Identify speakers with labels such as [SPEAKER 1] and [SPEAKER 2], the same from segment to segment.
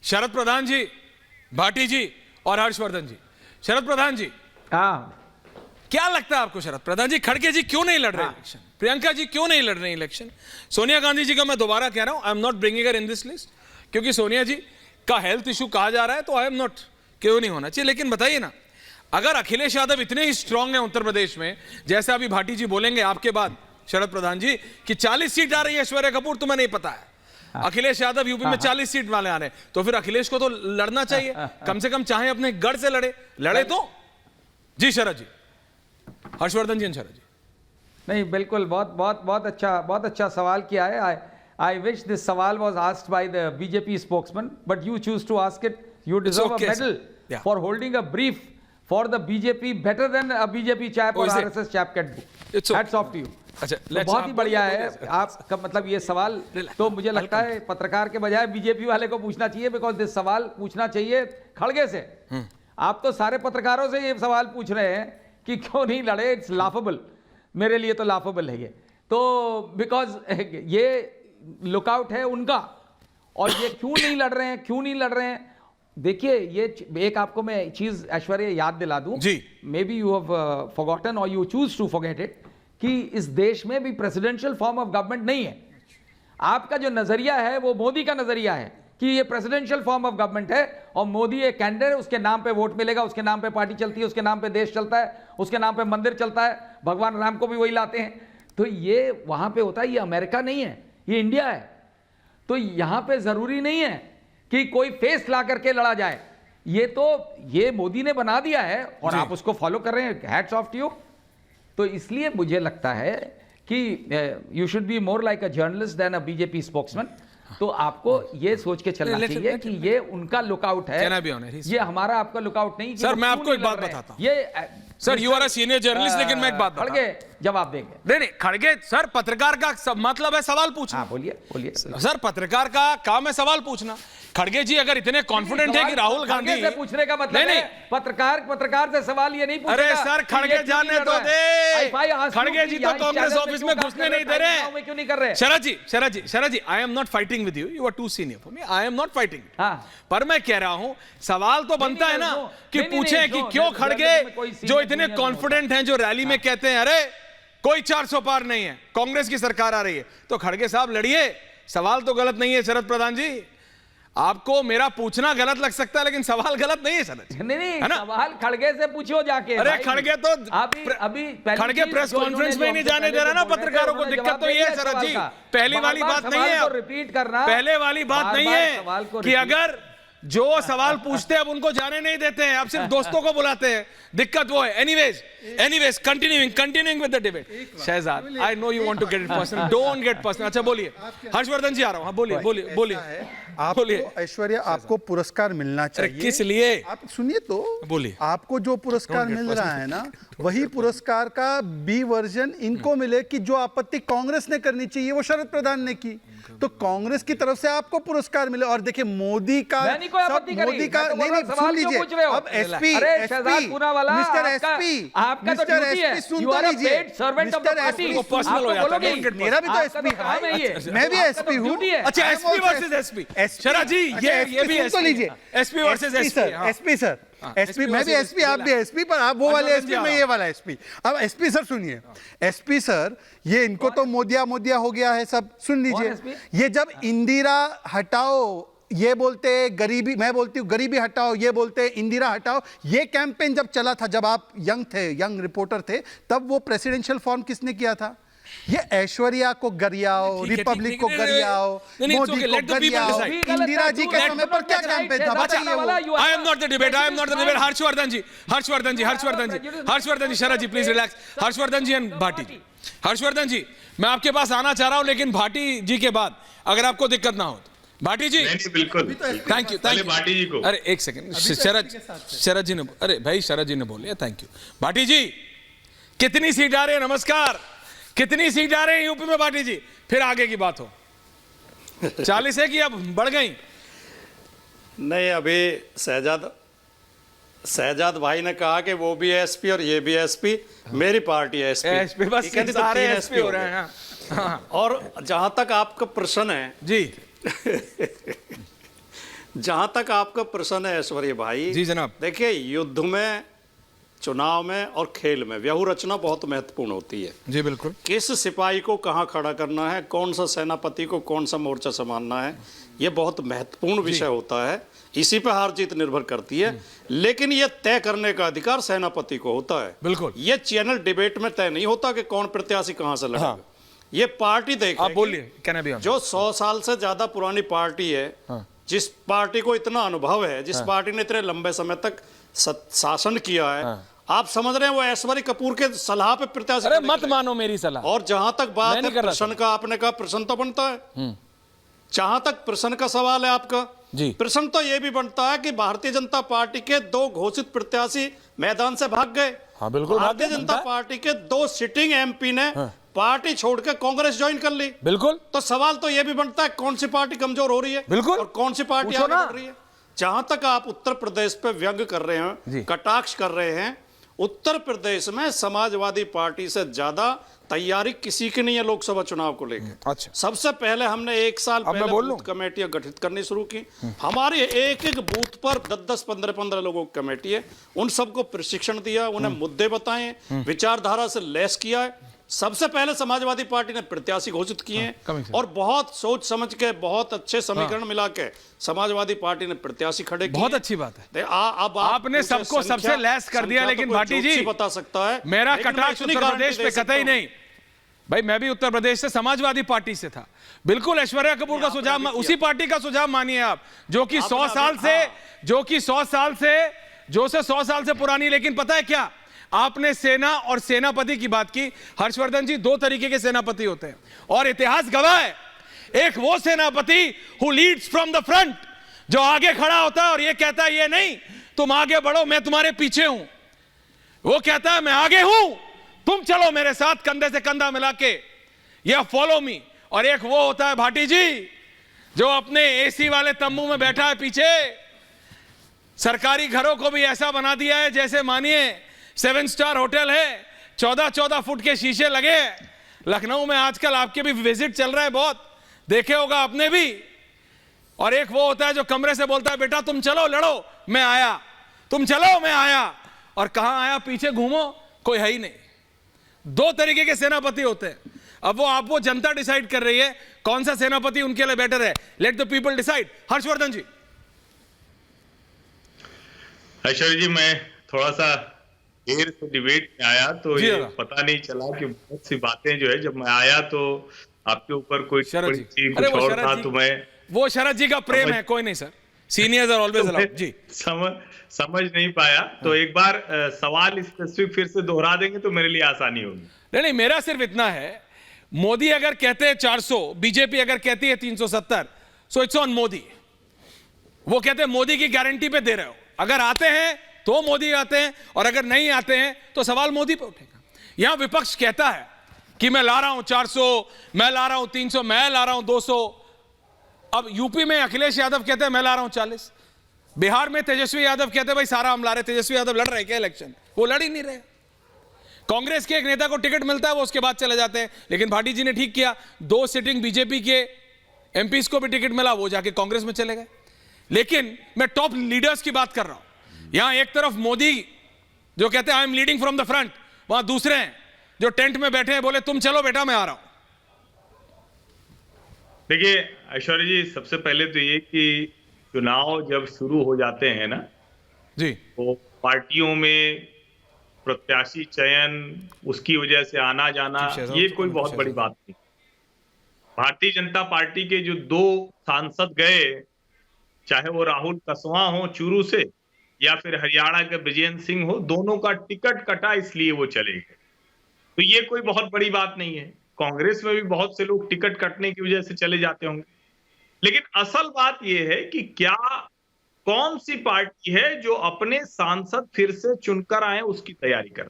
[SPEAKER 1] शरद प्रधान जी, भाटी जी और हर्षवर्धन जी। शरद प्रधान जी,
[SPEAKER 2] हाँ,
[SPEAKER 1] क्या लगता है आपको शरद प्रधान जी, खड़गे जी क्यों नहीं लड़ रहे इलेक्शन? प्रियंका जी क्यों नहीं लड़ रहे इलेक्शन? सोनिया गांधी जी का मैं दोबारा कह रहा हूं, आई am not bringing her in this list, क्योंकि सोनिया जी का हेल्थ इशू कहा जा रहा है, तो आई एम नॉट, क्यों नहीं होना चाहिए। लेकिन बताइए ना, अगर अखिलेश यादव इतने ही स्ट्रांग हैं उत्तर प्रदेश में, जैसे अभी भाटी जी बोलेंगे आपके बाद शरद प्रधान जी कि 40 सीट आ रही है ऐश्वर्या कपूर, तुम्हें नहीं पता है, अखिलेश यादव यूपी में 40 सीट वाले आ रहे हैं, तो फिर अखिलेश को तो लड़ना चाहिए, कम से कम चाहे अपने गढ़ से लड़े तो। जी शरद जी, हर्षवर्धन जी, शरद जी।
[SPEAKER 2] नहीं बिल्कुल, बहुत अच्छा सवाल किया है। आई विश दिस सवाल was asked by the BJP spokesman, but you choose to ask it. You deserve a medal for holding a brief for the BJP better than a BJP chap or RSS chap can do. Hats off to you.
[SPEAKER 1] अच्छा,
[SPEAKER 2] तो बहुत ही बढ़िया है आपका, मतलब ये सवाल तो मुझे लगता है पत्रकार के बजाय बीजेपी वाले को पूछना चाहिए, बिकॉज दिस सवाल पूछना चाहिए खड़गे से। आप तो सारे पत्रकारों से ये सवाल पूछ रहे हैं कि क्यों नहीं लड़े। इट्स लाफेबल, मेरे लिए तो लाफेबल है ये तो, बिकॉज ये लुकआउट है उनका, और ये क्यों नहीं लड़ रहे हैं, क्यों नहीं लड़ रहे हैं। देखिए, ये एक आपको मैं चीज ऐश्वर्या याद दिला दूं, maybe you have forgotten or you choose to forget it, कि इस देश में भी प्रेसिडेंशियल फॉर्म ऑफ गवर्नमेंट नहीं है। आपका जो नजरिया है वो मोदी का नजरिया है कि ये प्रेसिडेंशियल फॉर्म ऑफ गवर्नमेंट है, और मोदी एक कैंडिडेट है, उसके नाम पे वोट मिलेगा, उसके नाम पे पार्टी चलती है, उसके नाम पे देश चलता है, उसके नाम पे मंदिर चलता है, भगवान राम को भी वही लाते हैं। तो ये वहां पे होता है, ये अमेरिका नहीं है, ये इंडिया है। तो यहां पे जरूरी नहीं है कि कोई फेस ला करके लड़ा जाए, ये मोदी ने बना दिया है और आप उसको फॉलो कर रहे हैं। Hats off to you. तो इसलिए मुझे लगता है कि you should be more like a journalist than a BJP spokesman. तो आपको ये सोच के चलना चाहिए कि ये उनका लुकआउट है, ये हमारा आपका लुकआउट नहीं।
[SPEAKER 1] सर मैं आपको एक बात बताता हूं, ये sir you are a senior journalist, लेकिन मैं एक बात
[SPEAKER 2] खड़गे जवाब देंगे।
[SPEAKER 1] नहीं खड़गे सर, पत्रकार का मतलब है सवाल पूछना।
[SPEAKER 2] बोलिए
[SPEAKER 1] सर, पत्रकार का काम है सवाल पूछना। खड़गे जी अगर इतने कॉन्फिडेंट है कि राहुल गांधी
[SPEAKER 2] से पूछने का मतलब नहीं, पत्रकार से सवाल ये नहीं पूछेगा।
[SPEAKER 1] अरे सर, खड़गे जाने तो दे, खड़गे जी तो कांग्रेस ऑफिस में घुसने नहीं दे रहे।
[SPEAKER 2] क्यों नहीं कर रहे?
[SPEAKER 1] Sharad ji, I am not fighting with you, you are too senior for me, I am not fighting. पर मैं कह रहा हूं, सवाल तो बनता है ना कि पूछे कि क्यों खड़गे जो इतने कॉन्फिडेंट हैं, जो रैली में कहते हैं अरे कोई 400 पार नहीं है, कांग्रेस की सरकार आ रही है, तो खड़गे साहब लड़िए, सवाल तो गलत नहीं है। शरद प्रधान जी, आपको मेरा पूछना गलत लग सकता है, लेकिन सवाल गलत नहीं है शरद जी।
[SPEAKER 2] नहीं, सवाल खड़गे से पूछो जाके।
[SPEAKER 1] अरे खड़गे तो अभी खड़गे प्रेस कॉन्फ्रेंस में नहीं जाने दे रहा ना पत्रकारों को, दिक्कत तो ये है शरद जी, पहली वाली बात नहीं है,
[SPEAKER 2] रिपीट करना,
[SPEAKER 1] पहले वाली बात नहीं है कि अगर जो सवाल पूछते हैं अब उनको जाने नहीं देते हैं, अब सिर्फ दोस्तों को बुलाते हैं, दिक्कत वो है। Anyways continuing with the debate. Shehzad, I know you want to get it personal, don't get personal. अच्छा बोलिए, हर्षवर्धन जी आ रहा हूं। बोलिए
[SPEAKER 3] आपको ऐश्वर्या, आपको पुरस्कार मिलना चाहिए।
[SPEAKER 1] किस लिए?
[SPEAKER 3] आप सुनिए तो,
[SPEAKER 1] बोलिए।
[SPEAKER 3] आपको जो पुरस्कार मिल रहा है ना, वही पुरस्कार का बी वर्जन इनको मिले कि जो आपत्ति कांग्रेस ने करनी चाहिए वो शरद प्रधान ने की, तो कांग्रेस की तरफ से आपको पुरस्कार मिले। और देखिए मोदी का नहीं, सुन लीजिए, अब एसपी मिस्टर एसपी
[SPEAKER 2] आपका तो ड्यूटी है, you are a paid servant of the party.
[SPEAKER 3] मेरा भी तो एसपी है, मैं भी एसपी हूं।
[SPEAKER 1] अच्छा, एसपी वर्सेस एसपी। शरद जी, ये भी
[SPEAKER 3] सुन लीजिए,
[SPEAKER 1] SP versus SP
[SPEAKER 3] sir, SP मैं भी एसपी, आप भी एसपी, पर आप वो वाले एसपी, मैं ये वाला एसपी। अब एसपी सर सुनिए, एसपी सर, ये इनको तो मोदिया हो गया है सब। सुन लीजिए, ये जब इंदिरा हटाओ ये बोलते, गरीबी, मैं बोलती हूँ गरीबी हटाओ ये बोलते, इंदिरा हटाओ, ये कैंपेन जब चला था, जब आप यंग रिपोर्टर थे, तब वो प्रेसिडेंशियल फॉर्म किसने किया था? ये ऐश्वर्या को गरियाओ, रिपब्लिक को गरियाओ, मोदी को गरियाओ, इंदिरा जी के समय पर क्या कैंपेन था बताइए।
[SPEAKER 1] I am not the debate, Harshvardhan ji, Sharad ji please relax. Harshvardhan ji and Bhati ji, Harshvardhan ji मैं आपके पास आना चाह रहा हूं, लेकिन भाटी जी के बाद अगर आपको दिक्कत ना हो। भाटी जी
[SPEAKER 4] बिल्कुल,
[SPEAKER 1] थैंक यू
[SPEAKER 4] भाटी जी को।
[SPEAKER 1] अरे एक सेकंड, शरद जी ने, अरे भाई शरद जी ने बोले थैंक यू। भाटी जी कितनी सीट आ रही है? नमस्कार, कितनी सीट आ रही है यूपी में भाटी जी? फिर आगे की बात हो। 40 है कि अब बढ़ गई?
[SPEAKER 5] नहीं, अभी शहजाद भाई ने कहा कि वो भी एसपी और ये भी एसपी, मेरी पार्टी है एसपी,
[SPEAKER 1] बस सारे एसपी हो रहे हैं।
[SPEAKER 5] और जहां तक आपका प्रश्न है
[SPEAKER 1] जी,
[SPEAKER 5] जहां तक आपका प्रश्न है ऐश्वर्य भाई,
[SPEAKER 1] जी जनाब।
[SPEAKER 5] देखिए, युद्ध में, चुनाव में और खेल में व्यूह रचना बहुत महत्वपूर्ण होती है।
[SPEAKER 1] जी बिल्कुल।
[SPEAKER 5] किस सिपाही को कहाँ खड़ा करना है, कौन सा सेनापति को कौन सा मोर्चा संभालना है, ये बहुत महत्वपूर्ण विषय होता है। इसी पे हार जीत निर्भर करती है, लेकिन ये तय करने का अधिकार सेनापति को होता है।
[SPEAKER 1] बिल्कुल।
[SPEAKER 5] ये चैनल डिबेट में तय नहीं होता कि कौन प्रत्याशी कहाँ से लड़ेगा।
[SPEAKER 1] हाँ।
[SPEAKER 5] ये पार्टी देखेगी।
[SPEAKER 1] आप बोलिए, कहना भी
[SPEAKER 5] जो 100 साल से ज्यादा पुरानी पार्टी है, जिस पार्टी को इतना अनुभव है, जिस पार्टी ने इतने लंबे समय तक शासन किया है, आप समझ रहे हैं वो ऐश्वर्य कपूर के सलाह पे प्रत्याशी।
[SPEAKER 1] अरे मत मानो मेरी सलाह।
[SPEAKER 5] और जहां तक बात है प्रश्न का, आपने कहा प्रश्न तो बनता है। जहां तक प्रश्न का सवाल है आपका,
[SPEAKER 1] जी,
[SPEAKER 5] प्रश्न तो यह भी बनता है कि भारतीय जनता पार्टी के 2 घोषित प्रत्याशी मैदान से भाग गए।
[SPEAKER 1] हाँ बिल्कुल।
[SPEAKER 5] भारतीय जनता पार्टी के 2 सिटिंग एमपी ने पार्टी छोड़कर कांग्रेस ज्वाइन कर ली।
[SPEAKER 1] बिल्कुल।
[SPEAKER 5] तो सवाल तो यह भी बनता है कौन सी पार्टी कमजोर हो रही है,
[SPEAKER 1] बिल्कुल,
[SPEAKER 5] और कौन सी पार्टी आगे बढ़ रही है। जहां तक आप उत्तर प्रदेश पे व्यंग कर रहे हैं, कटाक्ष कर रहे हैं, उत्तर प्रदेश में समाजवादी पार्टी से ज्यादा तैयारी किसी की नहीं है लोकसभा चुनाव को लेकर।
[SPEAKER 1] अच्छा।
[SPEAKER 5] सबसे पहले हमने 1 साल पहले बूथ कमेटियां गठित करनी शुरू की। हमारे एक बूथ पर 10-10, 15-15 लोगों की कमेटी है। उन सबको प्रशिक्षण दिया, उन्हें मुद्दे बताए, विचारधारा से लैस किया है। सबसे पहले समाजवादी पार्टी ने प्रत्याशी घोषित किए हैं, और बहुत सोच समझ के, बहुत अच्छे समीकरण मिला के समाजवादी पार्टी ने प्रत्याशी खड़े किए।
[SPEAKER 1] बहुत अच्छी बात है।
[SPEAKER 5] अब
[SPEAKER 1] आपने सबको सबसे लैस कर दिया, लेकिन भाटी जी
[SPEAKER 5] बता सकता है
[SPEAKER 1] मेरा कटाक्ष उत्तर प्रदेश पे कतई नहीं। भाई मैं भी उत्तर प्रदेश से समाजवादी पार्टी से था। बिल्कुल ऐश्वर्या कपूर का सुझाव, उसी पार्टी का सुझाव मानिए आप, जो कि 100 साल से पुरानी। लेकिन पता है क्या, आपने सेना और सेनापति की बात की। हर्षवर्धन जी, 2 तरीके के सेनापति होते हैं, और इतिहास गवाह है। एक वो सेनापति who Leeds from the front, जो आगे खड़ा होता है और ये कहता है ये नहीं तुम आगे बढ़ो, मैं तुम्हारे पीछे हूं। वो कहता है मैं आगे हूं, तुम चलो मेरे साथ कंधे से कंधा मिला के, या फॉलो मी। और एक वो होता है भाटी जी, जो अपने एसी वाले तंबू में बैठा है पीछे। सरकारी घरों को भी ऐसा बना दिया है जैसे मानिए 7 स्टार होटल है, 14-14 फुट के शीशे लगे। लखनऊ में आजकल आपके भी विजिट चल रहा है, बहुत देखे होगा आपने भी। और एक वो होता है जो कमरे से बोलता है बेटा तुम चलो लड़ो, मैं आया, तुम चलो मैं आया। और कहां आया, पीछे घूमो, कोई है ही नहीं। 2 तरीके के सेनापति होते हैं। अब वो जनता डिसाइड कर रही है कौन सा सेनापति उनके लिए बेटर है। Let the people decide. Harshvardhan ji.
[SPEAKER 4] Aishwarya ji, मैं थोड़ा सा देर से डिबेट में आया, तो ये पता नहीं चला कि बहुत सी बातें जो है, जब मैं आया तो आपके ऊपर कोई टिप्पणी थी, कुछ और था, तो मैं
[SPEAKER 1] वो शरद जी का प्रेम है, कोई नहीं sir, seniors are always allowed जी।
[SPEAKER 4] समझ नहीं पाया, तो एक बार सवाल स्पेसिफिक फिर से दोहरा देंगे तो मेरे लिए आसानी होगी।
[SPEAKER 1] नहीं, मेरा सिर्फ इतना है, मोदी अगर कहते हैं 400, बीजेपी अगर कहती है 370, सो इट्स ऑन मोदी। वो कहते हैं मोदी की गारंटी पे दे रहे हो, अगर आते हैं तो मोदी आते हैं, और अगर नहीं आते हैं तो सवाल मोदी पे उठेगा। यहां विपक्ष कहता है कि मैं ला रहा हूं 400, मैं ला रहा हूं 300, मैं ला रहा हूं 200। अब यूपी में अखिलेश यादव कहते हैं मैं ला रहा हूं 40, बिहार में तेजस्वी यादव कहते हैं भाई सारा हम ला रहे। तेजस्वी यादव लड़ रहे क्या इलेक्शन? वो लड़ ही नहीं रहे। कांग्रेस के एक नेता को टिकट मिलता है, वो उसके बाद चले जाते हैं। लेकिन भाटी जी ने ठीक किया, 2 सिटिंग बीजेपी के एमपीज को भी टिकट मिला, वो जाके कांग्रेस में चले गए। लेकिन मैं टॉप लीडर्स की बात कर रहा हूं। यहां एक तरफ मोदी जो कहते हैं I am leading from the front, वहां दूसरे हैं जो टेंट में बैठे हैं, बोले तुम चलो बेटा मैं आ रहा हूं।
[SPEAKER 4] देखिए ऐश्वर्य जी, सबसे पहले तो ये कि चुनाव जब शुरू हो जाते हैं ना
[SPEAKER 1] जी,
[SPEAKER 4] तो पार्टियों में प्रत्याशी चयन, उसकी वजह से आना जाना, ये कोई बहुत बड़ी बात नहीं। भारतीय जनता पार्टी के जो 2 सांसद गए, चाहे वो राहुल कसवा हो चूरू से या फिर हरियाणा के विजेंद्र सिंह हो, दोनों का टिकट कटा इसलिए वो चले गए। तो ये कोई बहुत बड़ी बात नहीं है। कांग्रेस में भी बहुत से लोग टिकट कटने की वजह से चले जाते होंगे, लेकिन असल बात यह है कि क्या कौन सी पार्टी है जो अपने सांसद फिर से चुनकर आए, उसकी तैयारी कर।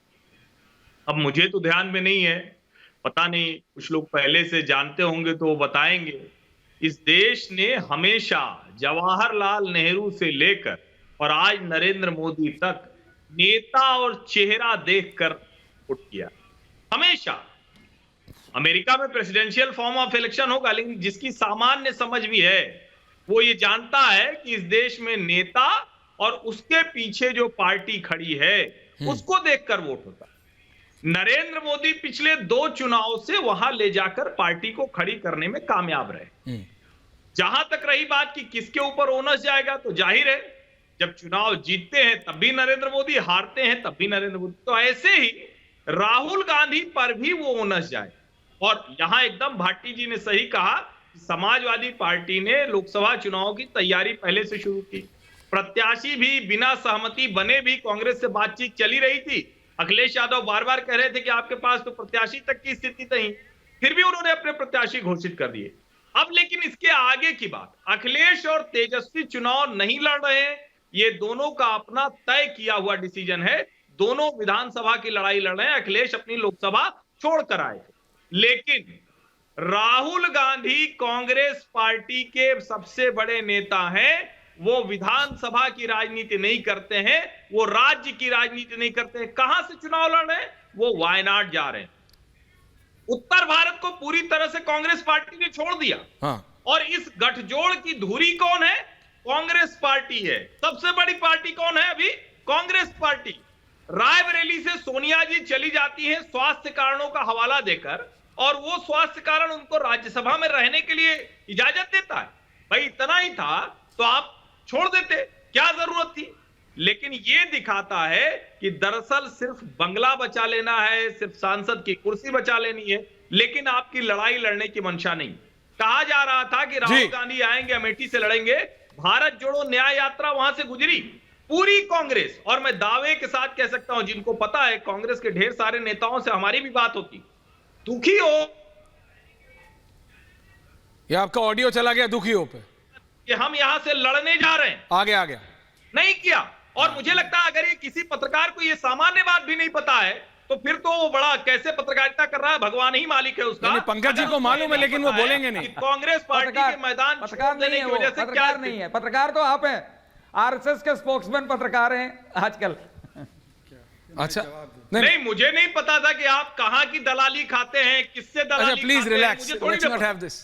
[SPEAKER 4] अब मुझे तो ध्यान में नहीं है, पता नहीं कुछ लोग पहले से जानते होंगे तो वो बताएंगे। इस देश ने हमेशा जवाहरलाल नेहरू से लेकर और आज नरेंद्र मोदी तक नेता और चेहरा देखकर वोट किया, हमेशा। अमेरिका में प्रेसिडेंशियल फॉर्म ऑफ इलेक्शन होगा, लेकिन जिसकी सामान्य समझ भी है वो ये जानता है कि इस देश में नेता और उसके पीछे जो पार्टी खड़ी है उसको देखकर वोट होता है। नरेंद्र मोदी पिछले 2 चुनाव से वहां ले जाकर पार्टी को खड़ी करने में कामयाब रहे। जहां तक रही बात कि किसके ऊपर ओनस जाएगा, तो जाहिर है जब चुनाव जीतते हैं तब भी नरेंद्र मोदी, हारते हैं तब भी नरेंद्र मोदी। तो ऐसे ही राहुल गांधी पर भी वो ओनस जाए। और यहां एकदम भाटी जी ने सही कहा कि समाजवादी पार्टी ने लोकसभा चुनाव की तैयारी पहले से शुरू की। प्रत्याशी भी बिना सहमति बने भी कांग्रेस से बातचीत चली रही थी। अखिलेश यादव बार बार कह रहे थे कि आपके पास तो प्रत्याशी तक की स्थिति नहीं, फिर भी उन्होंने अपने प्रत्याशी घोषित कर दिए। अब लेकिन इसके आगे की बात, अखिलेश और तेजस्वी चुनाव नहीं लड़ रहे हैं, ये दोनों का अपना तय किया हुआ डिसीजन है। दोनों विधानसभा की लड़ाई लड़ रहे हैं। अखिलेश अपनी लोकसभा छोड़कर आए थे, लेकिन राहुल गांधी कांग्रेस पार्टी के सबसे बड़े नेता हैं। वो विधानसभा की राजनीति नहीं करते हैं, वो राज्य की राजनीति नहीं करते हैं। कहां से चुनाव लड़ रहे हैं? वो वायनाड जा रहे हैं। उत्तर भारत को पूरी तरह से कांग्रेस पार्टी ने छोड़ दिया।
[SPEAKER 1] हाँ।
[SPEAKER 4] और इस गठजोड़ की धुरी कौन है? कांग्रेस पार्टी है। सबसे बड़ी पार्टी कौन है अभी? कांग्रेस पार्टी। रायबरेली से सोनिया जी चली जाती हैं स्वास्थ्य कारणों का हवाला देकर, और वो स्वास्थ्य कारण उनको राज्यसभा में रहने के लिए इजाजत देता है। भाई इतना ही था तो आप छोड़ देते, क्या जरूरत थी? लेकिन ये दिखाता है कि दरअसल सिर्फ बंगला बचा लेना है, सिर्फ सांसद की कुर्सी बचा लेनी है, लेकिन आपकी लड़ाई लड़ने की मंशा नहीं। कहा जा रहा था कि राहुल गांधी आएंगे, अमेठी से लड़ेंगे। भारत जोड़ो न्याय यात्रा वहां से गुजरी पूरी कांग्रेस, और मैं दावे के साथ कह सकता हूं, जिनको पता है कांग्रेस के ढेर सारे नेताओं से हमारी भी बात होती, दुखी हो।
[SPEAKER 1] ये आपका ऑडियो चला गया, दुखी हो पे
[SPEAKER 4] कि हम यहां से लड़ने जा रहे हैं,
[SPEAKER 1] आ गया
[SPEAKER 4] नहीं किया। और मुझे लगता है अगर ये किसी पत्रकार को ये सामान्य बात भी नहीं पता है तो फिर तो वो बड़ा कैसे पत्रकारिता कर रहा है, भगवान ही मालिक है उसका।
[SPEAKER 1] पंकज जी को मालूम है, लेकिन वो बोलेंगे नहीं।
[SPEAKER 4] कांग्रेस पार्टी के मैदान
[SPEAKER 2] पत्रकार नहीं है, वो पत्रकार नहीं है। पत्रकार तो आप हैं, आरएसएस के स्पोक्समैन पत्रकार हैं आजकल।
[SPEAKER 1] अच्छा
[SPEAKER 4] नहीं, मुझे नहीं पता था कि आप कहां की दलाली खाते हैं, किससे दलाली।
[SPEAKER 1] Please relax, let's not have this.